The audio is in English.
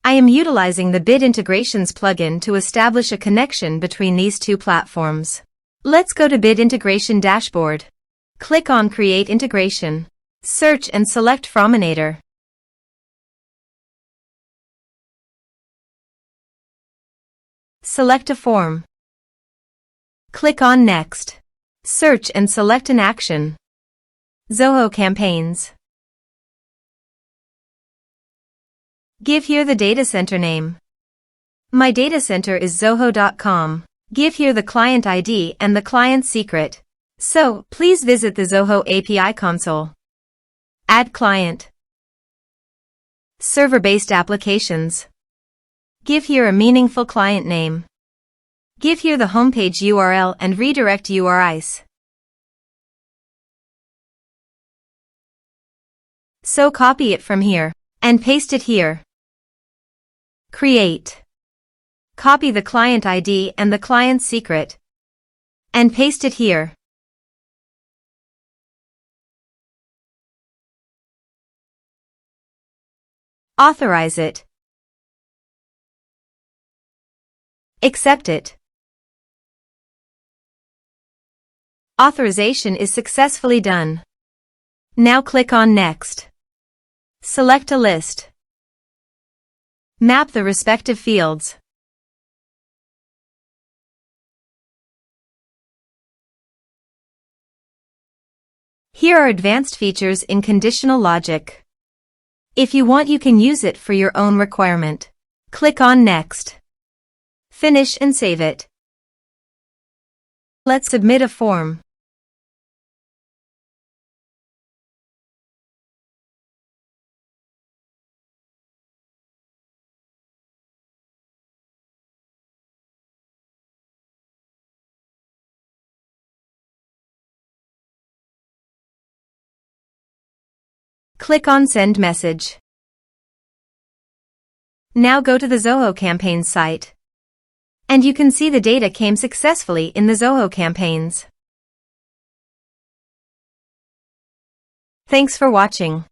I am utilizing the Bit Integrations plugin to establish a connection between these two platforms. Let's go to Bit Integration Dashboard. Click on Create Integration. Search and select Forminator. Select a form. Click on Next. Search and select an action. Zoho Campaigns. Give here the data center name. My data center is zoho.com. Give here the client ID and the client secret. So, please visit the Zoho API console. Add client. Server-based applications. Give here a meaningful client name. Give here the homepage URL and redirect URIs. So copy it from here and paste it here. Create. Copy the client ID and the client secret and paste it here. Authorize it. Accept it. Authorization is successfully done. Now click on Next. Select a list. Map the respective fields. Here are advanced features in conditional logic. If you want, you can use it for your own requirement. Click on Next. Finish and save it. Let's submit a form. Click on Send Message. Now go to the Zoho Campaigns site. And you can see the data came successfully in the Zoho Campaigns. Thanks for watching.